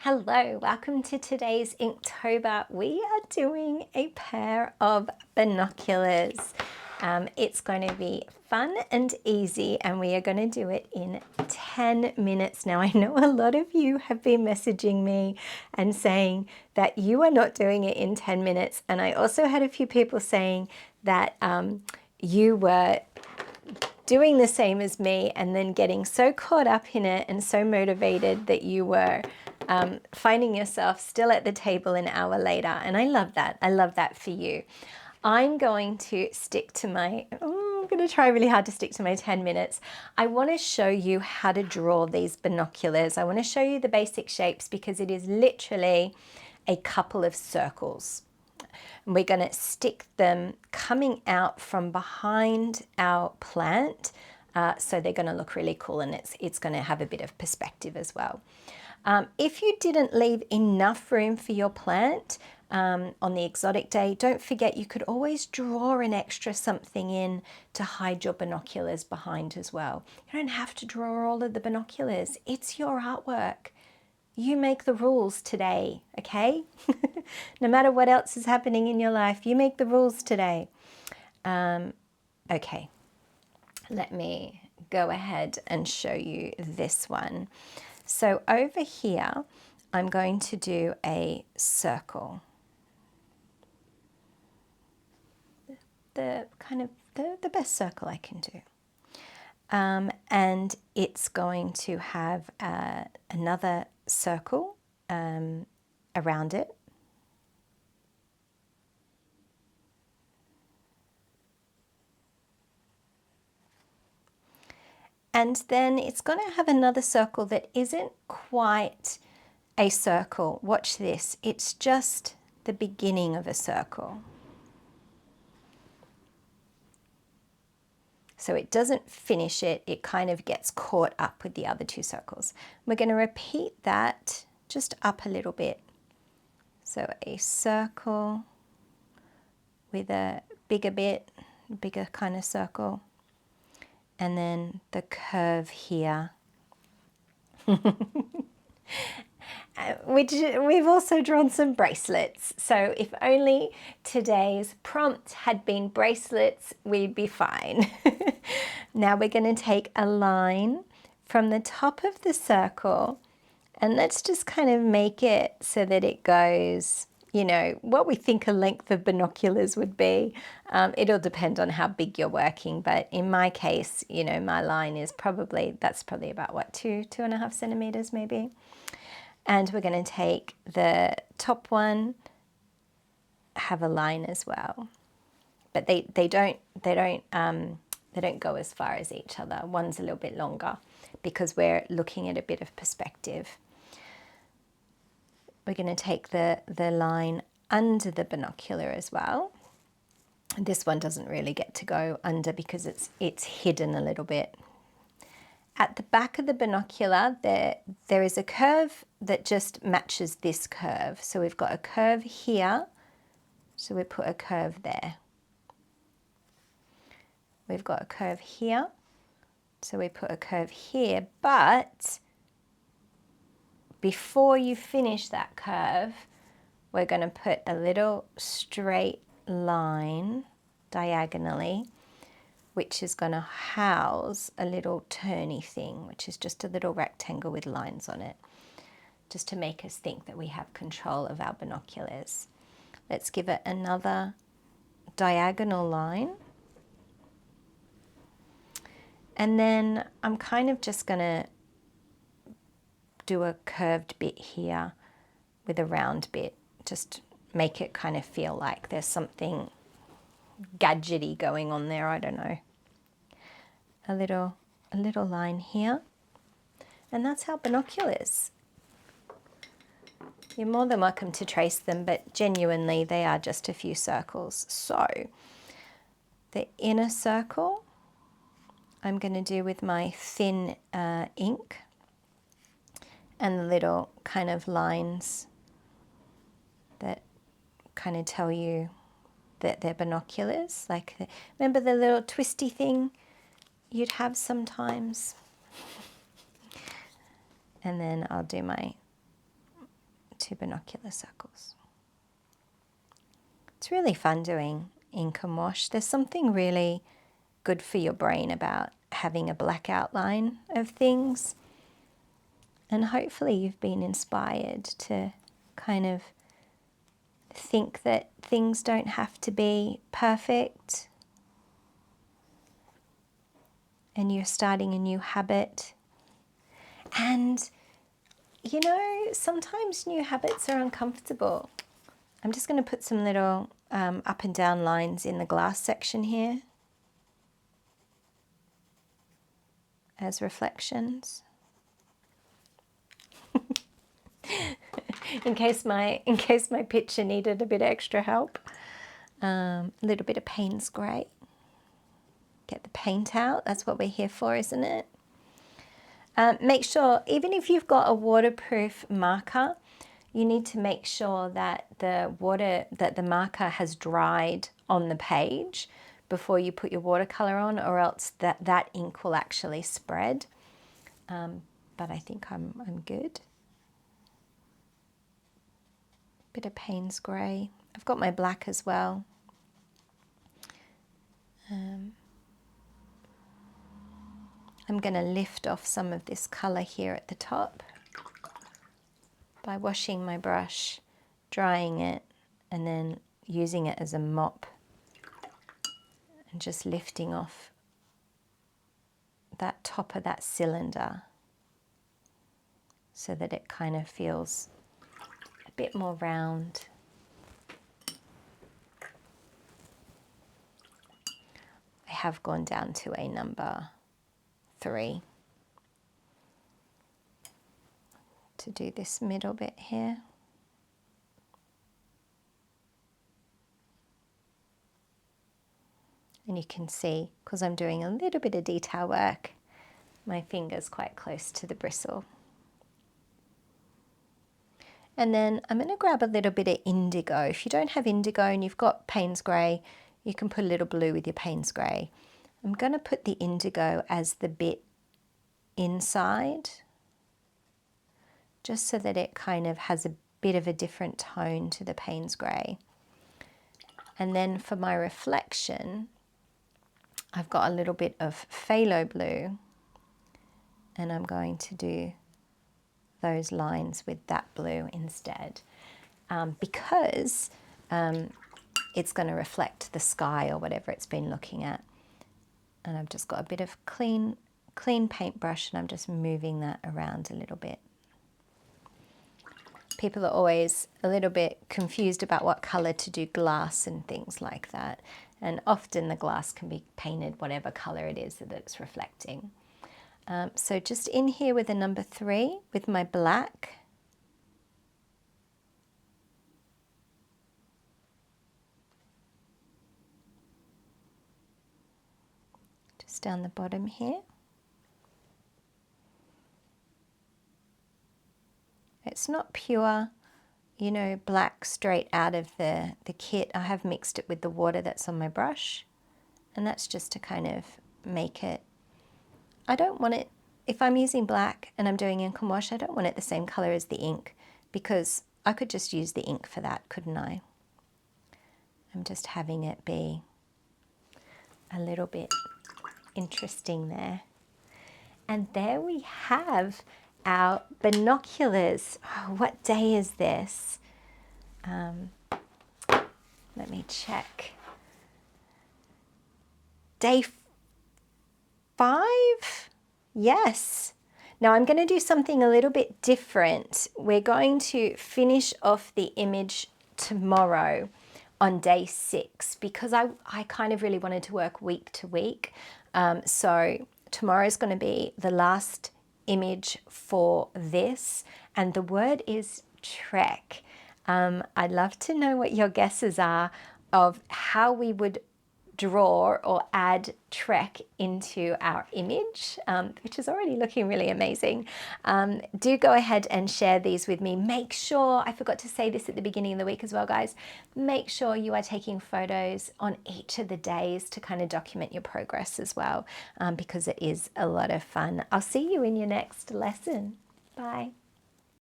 Hello, welcome to today's Inktober. We are doing a pair of binoculars. It's going to be fun and easy, and we are going to do it in 10 minutes. Now, I know a lot of you have been messaging me and saying that you are not doing it in 10 minutes. And I also had a few people saying that you were doing the same as me and then getting so caught up in it and so motivated that you were finding yourself still at the table an hour later. And I love that. I love that for you. I'm going to stick to my, I'm going to try really hard to stick to my 10 minutes. I want to show you how to draw these binoculars. I want to show you the basic shapes because it is literally a couple of circles. And we're going to stick them coming out from behind our plant. So they're going to look really cool, and it's going to have a bit of perspective as well. If you didn't leave enough room for your plant on the exotic day, don't forget you could always draw an extra something in to hide your binoculars behind as well. You don't have to draw all of the binoculars. It's your artwork. You make the rules today, okay? No matter what else is happening in your life, you make the rules today. Okay, let me go ahead and show you this one. So over here, I'm going to do a circle. The best circle I can do. And it's going to have another circle around it. And then it's going to have another circle that isn't quite a circle. Watch this. It's just the beginning of a circle. So it doesn't finish it. It kind of gets caught up with the other two circles. We're going to repeat that just up a little bit. So a circle with a bigger kind of circle. And then the curve here. We've also drawn some bracelets. So if only today's prompt had been bracelets, we'd be fine. Now we're going to take a line from the top of the circle, and let's just kind of make it so that it goes, you know, what we think a length of binoculars would be. It'll depend on how big you're working, but in my case, you know, my line is that's probably about what, 2.5 centimeters maybe. And we're going to take the top one, have a line as well, but they don't go as far as each other. One's a little bit longer because we're looking at a bit of perspective. We're going to take the line under the binocular as well. This one doesn't really get to go under because it's hidden a little bit. At the back of the binocular, there is a curve that just matches this curve. So we've got a curve here, so we put a curve there. We've got a curve here, so we put a curve here, but before you finish that curve, we're going to put a little straight line diagonally, which is going to house a little turny thing, which is just a little rectangle with lines on it, just to make us think that we have control of our binoculars. Let's give it another diagonal line. And then I'm kind of just going to do a curved bit here with a round bit, just make it kind of feel like there's something gadgety going on there. I don't know. A little line here, and that's our binoculars. You're more than welcome to trace them, but genuinely they are just a few circles. So the inner circle I'm going to do with my thin ink, and the little kind of lines that kind of tell you that they're binoculars. Like, remember the little twisty thing you'd have sometimes? And then I'll do my 2 binocular circles. It's really fun doing ink and wash. There's something really good for your brain about having a black outline of things. And hopefully you've been inspired to kind of think that things don't have to be perfect, and you're starting a new habit. And you know, sometimes new habits are uncomfortable. I'm just going to put some little up and down lines in the glass section here as reflections. in case my picture needed a bit extra help. A little bit of Payne's Grey. Get the paint out. That's what we're here for, isn't it? Make sure, even if you've got a waterproof marker, you need to make sure that the marker has dried on the page before you put your watercolor on, or else that ink will actually spread. But I think I'm good. Bit of Payne's Grey. I've got my black as well. I'm going to lift off some of this colour here at the top by washing my brush, drying it, and then using it as a mop and just lifting off that top of that cylinder so that it kind of feels a bit more round. I have gone down to a number 3 to do this middle bit here. And you can see, because I'm doing a little bit of detail work, my finger's quite close to the bristle. And then I'm going to grab a little bit of indigo. If you don't have indigo and you've got Payne's Grey, you can put a little blue with your Payne's Grey. I'm going to put the indigo as the bit inside, just so that it kind of has a bit of a different tone to the Payne's Grey. And then for my reflection, I've got a little bit of phthalo blue, and I'm going to do those lines with that blue instead, because it's going to reflect the sky or whatever it's been looking at. And I've just got a bit of clean paintbrush, and I'm just moving that around a little bit. People are always a little bit confused about what colour to do glass and things like that. And often the glass can be painted whatever colour it is that it's reflecting. So just in here with a number 3 with my black. Just down the bottom here. It's not pure, you know, black straight out of the kit. I have mixed it with the water that's on my brush, and that's just to kind of make it, I don't want it, if I'm using black and I'm doing ink and wash, I don't want it the same color as the ink, because I could just use the ink for that, couldn't I? I'm just having it be a little bit interesting there. And there we have our binoculars. Oh, what day is this? Let me check. Day 5? Yes. Now I'm going to do something a little bit different. We're going to finish off the image tomorrow on day 6, because I kind of really wanted to work week to week. So tomorrow is going to be the last image for this, and the word is trek. I'd love to know what your guesses are of how we would draw or add trek into our image, which is already looking really amazing. Do go ahead and share these with me. Make sure, I forgot to say this at the beginning of the week as well, guys, make sure you are taking photos on each of the days to kind of document your progress as well, because it is a lot of fun. I'll see you in your next lesson. Bye.